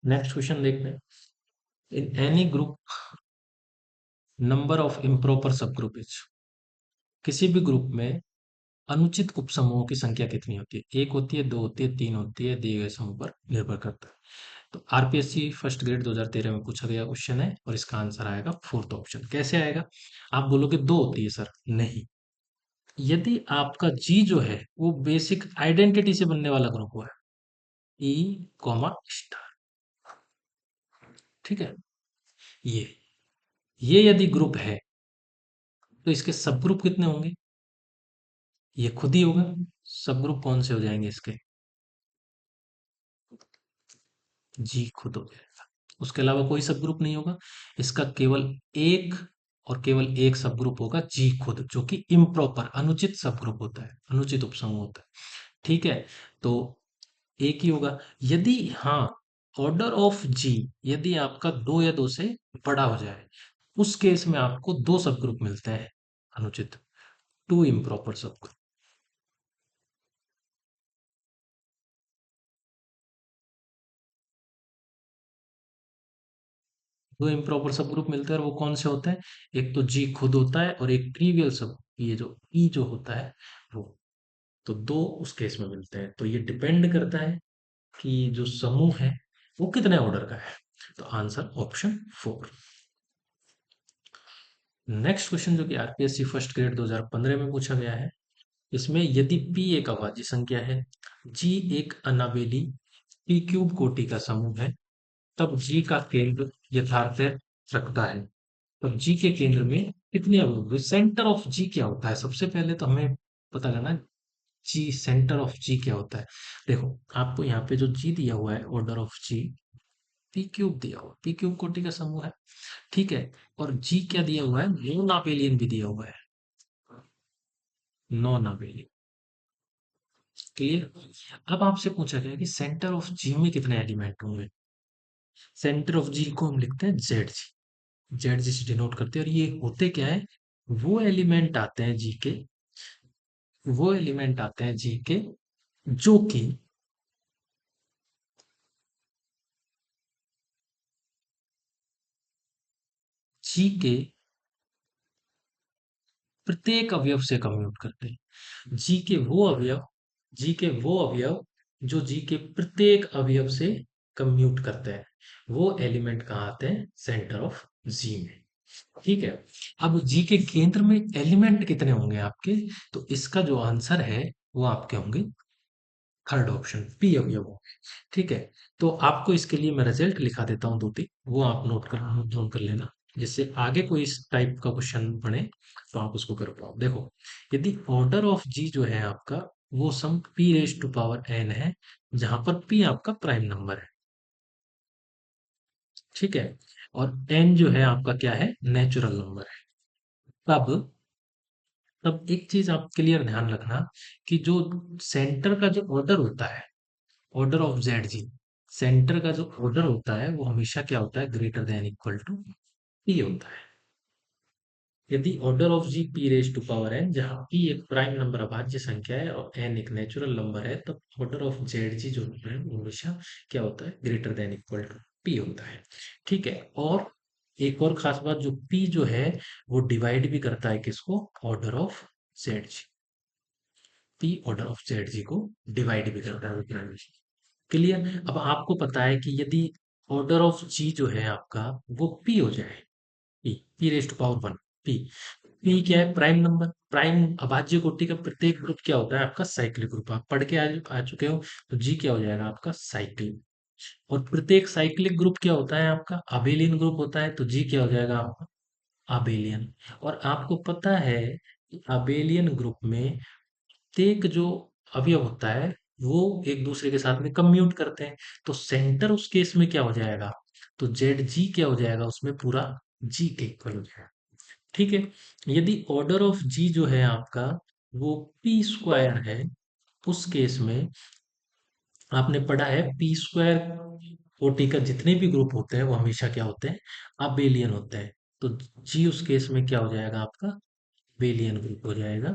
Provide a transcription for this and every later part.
Next question देखते हैं। In any group number of improper सब ग्रुप इज, किसी भी ग्रुप में अनुचित उपसमूहों की संख्या कितनी होती है? एक होती है, दो होती है, तीन होती है, दिए गए समूह पर निर्भर करता है। तो आरपीएससी फर्स्ट ग्रेड 2013 में पूछा गया क्वेश्चन है और इसका आंसर आएगा फोर्थ ऑप्शन। कैसे आएगा? आप बोलोगे दो होती है सर, नहीं। यदि आपका जी जो है वो बेसिक आइडेंटिटी से बनने वाला ग्रुप हुआ है, ई कॉमा स्टार, ठीक है, ये ये यदि ग्रुप है तो इसके सब ग्रुप कितने होंगे? ये खुद ही होगा। सब ग्रुप कौन से हो जाएंगे इसके? जी खुद हो जाएगा, उसके अलावा कोई सब ग्रुप नहीं होगा। इसका केवल एक और केवल एक सब ग्रुप होगा, जी खुद, जो कि इम्प्रॉपर अनुचित सब ग्रुप होता है, अनुचित उपसमूह होता है। ठीक है, तो एक ही होगा। यदि हाँ, ऑर्डर ऑफ जी यदि आपका दो या दो से बड़ा हो जाए, उस केस में आपको दो सब ग्रुप मिलते हैं अनुचित, टू इम्प्रॉपर सब ग्रुप। दो इम्प्रॉपर सब ग्रुप मिलते हैं और वो कौन से होते हैं? एक तो जी खुद होता है और एक ट्रिवियल सब, ये जो ई जो होता है वो। तो दो उस केस में मिलते हैं। तो ये डिपेंड करता है कि जो समूह है वो कितने ऑर्डर का है। तो answer option four. Next question जो कि आरपीएससी फर्स्ट ग्रेड 2015 में पूछा गया है, इसमें यदि P एक अभाज्य संख्या है, G एक अनाबेली P क्यूब कोटि का समूह है, तब G का केंद्र यथार्थ रखता है। तब G के केंद्र में कितने अवयव होंगे? सेंटर ऑफ G क्या होता है? सबसे पहले तो हमें पता करना, G सेंटर ऑफ G क्या होता है। देखो, आपको यहाँ पे जो G दिया हुआ है, order of G, P cube दिया हुआ, P क्यूब कोटि का समूह है, ठीक है। और G क्या दिया हुआ है? नॉन आबेलियन भी दिया हुआ है, नॉन आबेलियन। क्लियर? अब आपसे पूछा गया कि सेंटर ऑफ जी में कितने एलिमेंट होंगे। सेंटर ऑफ जी को हम लिखते हैं जेड जी, जेड जी से डिनोट करते हैं। और ये होते क्या है? वो एलिमेंट आते हैं जी के, वो एलिमेंट आते हैं जी के जो कि जी के प्रत्येक अवयव से कम्यूट करते हैं। जी के वो अवयव, जी के वो अवयव जो जी के प्रत्येक अवयव से कम्यूट करते हैं, वो एलिमेंट कहाँ आते हैं? सेंटर ऑफ जी में। ठीक है। अब जी के केंद्र में एलिमेंट कितने होंगे आपके? तो इसका जो आंसर है वो आपके होंगे थर्ड ऑप्शन, पी अवयव होंगे। ठीक है। तो आपको इसके लिए मैं रिजल्ट लिखा देता हूँ दो तीन, वो आप नोट डाउन कर लेना, जिससे आगे कोई इस टाइप का क्वेश्चन बने तो आप उसको कर पाओ। देखो, यदि ऑर्डर ऑफ जी जो है आपका, वो sum P raise to power N है, जहां पर पी आपका प्राइम नंबर है, ठीक है। और एन जो है आपका क्या है? नेचुरल नंबर है। तब तब एक चीज आप क्लियर ध्यान रखना कि जो सेंटर का जो ऑर्डर होता है, order of Z G, centre का जो ऑर्डर होता है वो हमेशा क्या होता है? Greater than equal to P होता है। यदि order of G P raise to power N, जहाँ पी एक प्राइम नंबर अभाज्य संख्या है और एन एक नेचुरल नंबर है, तब ऑर्डर ऑफ जेड जी जो है वो हमेशा क्या होता है? Greater than equal to P होता है। ठीक है। और एक और खास बात, जो पी जो है वो डिवाइड भी करता है किसको? Order of Z G. P order of Z G को डिवाइड भी करता है। क्लियर? अब आपको पता है कि यदि ऑर्डर ऑफ जी जो है आपका वो पी हो जाए, P P raise to power one, P, P क्या है? Prime number. प्राइम अभाज्य कोटि का प्रत्येक ग्रुप क्या होता है? आपका साइक्लिक ग्रुप। आप पढ़ के आ चुके हो। तो जी क्या हो जाएगा आपका? साइक्लिक। और प्रत्येक साइक्लिक ग्रुप क्या होता है आपका? अबेलियन ग्रुप होता है। तो जी क्या हो जाएगा आपका? अबेलियन। और आपको पता है कि अबेलियन ग्रुप में प्रत्येक जो अवयव होता है वो एक दूसरे के साथ में कम्यूट करते हैं। तो सेंटर उस केस में क्या हो जाएगा? तो जेड जी क्या हो जाएगा उसमें? पूरा जी के इक्वल हो जाएगा। ठीक है। यदि ऑर्डर ऑफ जी जो है आपका वो पी स्क्वायर है, उस केस में आपने पढ़ा है पी स्क्वायर कोटि का जितने भी ग्रुप होते हैं वो हमेशा क्या होते हैं? अबेलियन होते हैं। तो जी उस केस में क्या हो जाएगा आपका? बेलियन ग्रुप हो जाएगा।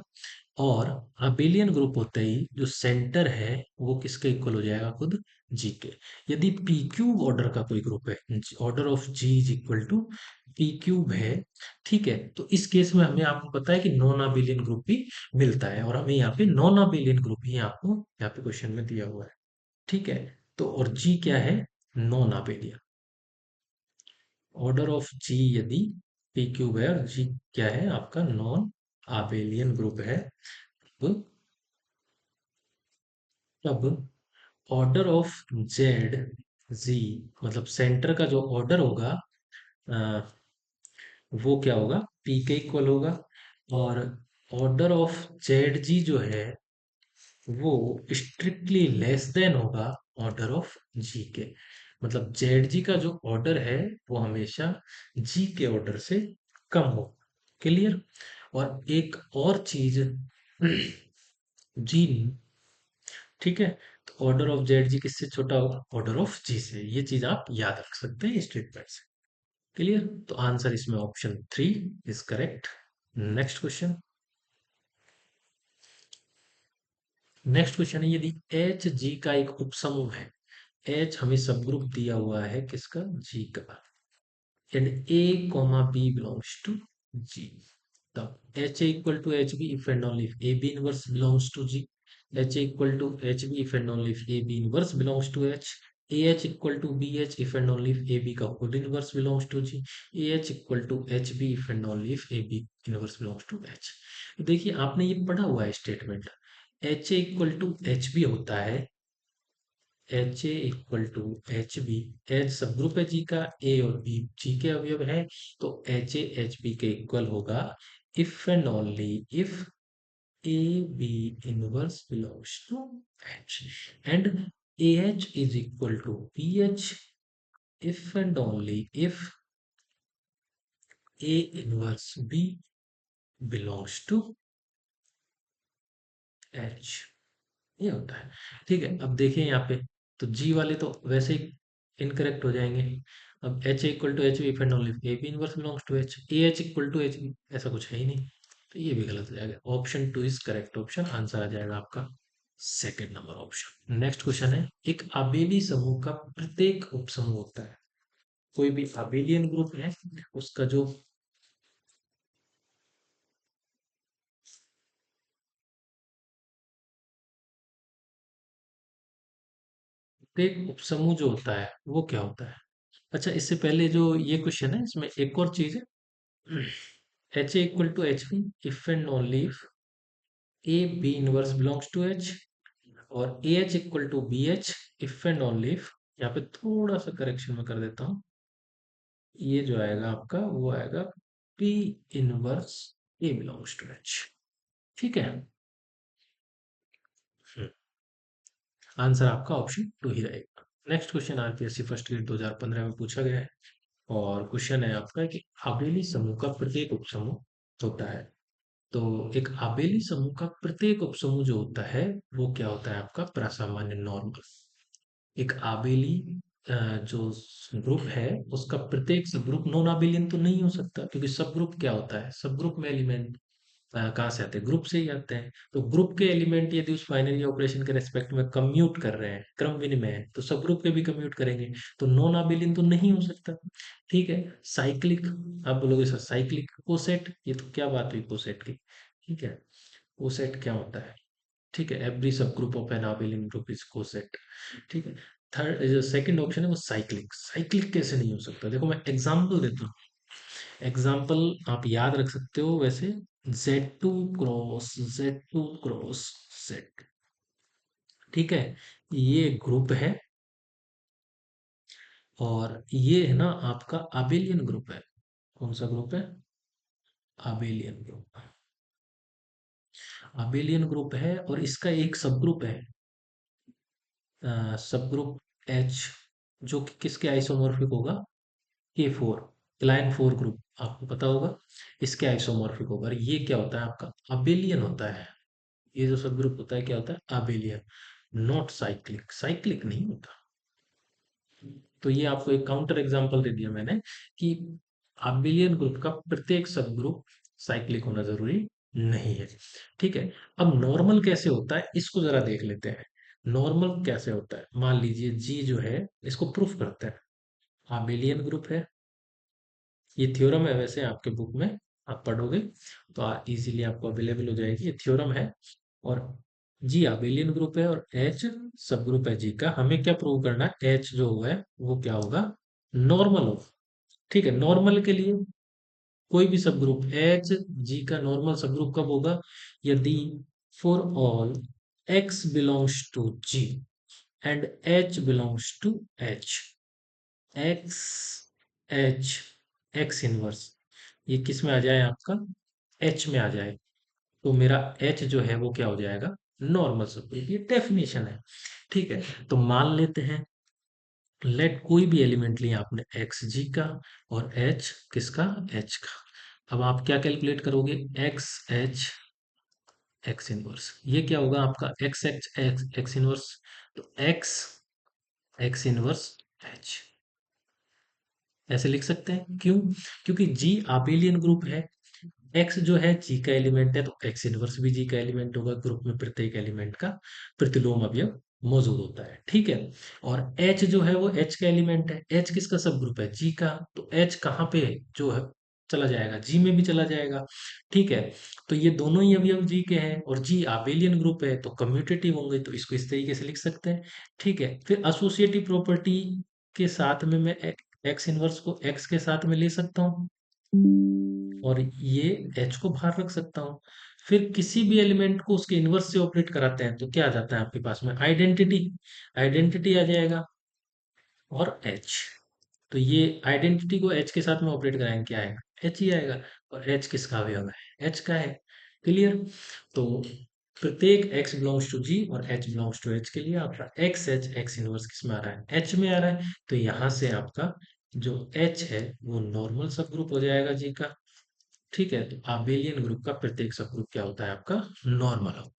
और अबेलियन ग्रुप होते ही जो सेंटर है वो किसके इक्वल हो जाएगा, खुद जी के। यदि पी क्यूब ऑर्डर का कोई ग्रुप है, order of G is equal to P cube है, ठीक है, तो इस केस में हमें, आपको पता है कि नॉन अबेलियन ग्रुप भी मिलता है, और हमें यहाँ पे नॉन अबेलियन ग्रुप ही आपको यहाँ पे क्वेश्चन में दिया हुआ है, ठीक है। तो और जी क्या है, नॉन अबेलियन। ऑर्डर ऑफ जी यदि पी क्यूब है और जी क्या है आपका, नॉन आबेलियन ग्रुप है, तब तब ऑर्डर ऑफ जेड जी, मतलब सेंटर का जो ऑर्डर होगा, अ, वो क्या होगा, पी के इक्वल होगा। और ऑर्डर ऑफ जेड जी जो है वो स्ट्रिक्टली लेस देन होगा ऑर्डर ऑफ जी के। मतलब जेड जी का जो ऑर्डर है वो हमेशा जी के ऑर्डर से कम हो। क्लियर। और एक और चीज जी, ठीक है, तो ऑर्डर ऑफ जेड जी किससे छोटा होगा, ऑर्डर ऑफ जी से। ये चीज आप याद रख सकते हैं स्टेटमेंट से। क्लियर। तो आंसर इसमें option 3 is correct. Next question. Next question है, यदि एच जी का एक उपसमूह है, एच हमें सब ग्रुप दिया हुआ है किसका, जी का, and A comma B belongs to G, तब H A equal to H B if and only if A B inverse belongs to G. H A equal to H B if and only if A B inverse belongs to H. A H equal to B H if and only if A B का whole inverse belongs to G. A H equal to H B if and only if A B inverse belongs to H. देखिए आपने ये पढ़ा हुआ है statement, H A equal to H B होता है, H A equal to H B, H subgroup G का, ए और बी जी के अवयव है, तो एच ए एच बी के इक्वल होगा if and only if A B inverse belongs to H, and A H is equal to B H if and only if A inverse B belongs to H. ये होता है, ठीक है। अब देखिए यहाँ पे, तो जी वाले तो वैसे ही इनकरेक्ट हो जाएंगे। अब H equal to H B if and only A B inverse belongs to H, A H equal to H B ऐसा कुछ है ही नहीं, तो ये भी गलत हो जाएगा। Option 2 is correct option, answer आ जाएगा आपका second number option. Next question है, एक आबेली समूह का प्रत्येक उपसमूह होता है, कोई भी आबेलियन ग्रुप है उसका जो प्रत्येक उपसमूह जो होता है वो क्या होता है। अच्छा, इससे पहले जो ये क्वेश्चन है इसमें एक और चीज है, H A equal to H B if and only if A B inverse belongs to H, और A H equal to B H if and only if, यहाँ पे थोड़ा सा करेक्शन में कर देता हूँ, ये जो आएगा आपका वो आएगा P inverse A belongs to H, ठीक है। आंसर आपका ऑप्शन 2 ही रहेगा। Next question RPSC first grade 2015 में पूछा गया है, और क्वेश्चन है आपका कि आबेली समूह का प्रत्येक उपसमूह होता है, तो एक आबेली समूह का प्रत्येक उपसमूह जो होता है वो क्या होता है आपका, प्रासामान्य नॉर्मल। एक आबेली जो ग्रुप है उसका प्रत्येक सब ग्रुप नॉन आबेलियन तो नहीं हो सकता, क्योंकि सब ग्रुप क्या होता है, सब ग्रुप में एलिमेंट कहाँ से आते हैं, ग्रुप से ही आते हैं। तो ग्रुप के एलिमेंट यदि उस बाइनरी ऑपरेशन के रेस्पेक्ट में कम्यूट कर रहे हैं, क्रम विनिमय है, तो सब ग्रुप के भी कम्यूट करेंगे, तो नॉन आबेलियन तो नहीं हो सकता, ठीक है। साइक्लिक, आप बोलोगे सर साइक्लिक कोसेट, ये तो क्या बात हुई कोसेट की, ठीक है। कोसेट क्या होता है, ठीक है, every subgroup of an abelian group is coset, ठीक है। थर्ड जो सेकंड ऑप्शन है वो साइक्लिक, साइक्लिक कैसे नहीं हो सकता, देखो मैं एग्जांपल देता हूँ। एग्जाम्पल आप याद रख सकते हो वैसे, Z2 क्रॉस Z, ठीक है, ये ग्रुप है, और ये है ना आपका आबेलियन ग्रुप है। कौन सा ग्रुप है, आबेलियन ग्रुप। आबेलियन ग्रुप है और इसका एक सब ग्रुप है, सब ग्रुप एच, जो कि किसके आइसोमॉर्फिक होगा, K4, क्लाइन 4 ग्रुप, आपको पता होगा, इसके आइसोमॉर्फिक होगा। और ये क्या होता है आपका, अबेलियन होता है। ये जो सब ग्रुप होता है क्या होता है, अबेलियन, नॉट साइक्लिक, साइक्लिक नहीं होता। तो ये आपको एक काउंटर एग्जांपल दे दिया मैंने कि अबेलियन ग्रुप का प्रत्येक सब ग्रुप साइक्लिक होना जरूरी नहीं है। ठीक है। अब नॉर्मल कैसे होता है इसको जरा देख लेते हैं। नॉर्मल कैसे होता है, मान लीजिए जी जो है इसको प्रूफ करते हैं, आबेलियन ग्रुप है। ये थ्योरम है, वैसे आपके बुक में आप पढ़ोगे तो इजीली आपको अवेलेबल हो जाएगी, ये थ्योरम है। और जी आबेलियन ग्रुप है और H subgroup G का। हमें क्या प्रूव करना है, एच जो है वो क्या होगा, नॉर्मल होगा। ठीक है, नॉर्मल के लिए कोई भी सब ग्रुप एच जी का नॉर्मल सब ग्रुप कब होगा, यदि for all X belongs to G and H belongs to H, X H X inverse, ये किस में आ जाए आपका, एच में आ जाए, तो मेरा एच जो है वो क्या हो जाएगा, नॉर्मल सब ग्रुप। ये डेफिनेशन है। ठीक है, तो मान लेते हैं, लेट कोई भी एलिमेंट लिया आपने एक्स जी का और एच किसका, एच का। अब आप क्या कैलकुलेट करोगे, एक्स एच एक्स इनवर्स, ये क्या होगा आपका x H x x inverse, तो एक्स एक्स इनवर्स एच, ऐसे लिख सकते हैं। क्यों, क्योंकि जी आबेलियन ग्रुप है, एक्स जो है जी का एलिमेंट है, तो एक्स इनवर्स भी जी का एलिमेंट होगा। ग्रुप में प्रत्येक एलिमेंट का प्रतिलोम अवयव मौजूद होता है। ठीक है, और एच जो है वो एच का एलिमेंट है, एच किसका सब ग्रुप है, जी का, तो एच कहाँ पे जो है चला जाएगा, जी में भी चला जाएगा। ठीक है, तो ये दोनों ही अवयव जी के हैं और जी आबेलियन ग्रुप है तो कम्यूटेटिव होंगे, तो इसको इस तरीके से लिख सकते हैं। ठीक है, फिर एसोसिएटिव प्रॉपर्टी के साथ में मैं एक्स इनवर्स को एक्स के साथ में ले सकता हूँ और ये एच को बाहर रख सकता हूँ। फिर किसी भी एलिमेंट को उसके इनवर्स से ऑपरेट कराते हैं तो क्या आ जाता है आपके पास में, आइडेंटिटी, आइडेंटिटी आ जाएगा और एच। तो ये आइडेंटिटी को एच के साथ में ऑपरेट कराएंगे, क्या आएगा, एच ही आएगा। और एच किसका अवयव है, एच का है। क्लियर। तो प्रत्येक एक्स बिलोंग्स टू जी और एच बिलोंग्स टू एच के लिए आपका एक्स एच एक्स इनवर्स किस में आ रहा है, एच में आ रहा है। तो यहाँ से आपका जो एच है वो नॉर्मल सब ग्रुप हो जाएगा जी का। ठीक है, तो आबेलियन ग्रुप का प्रत्येक सब ग्रुप क्या होता है आपका, नॉर्मल होता है।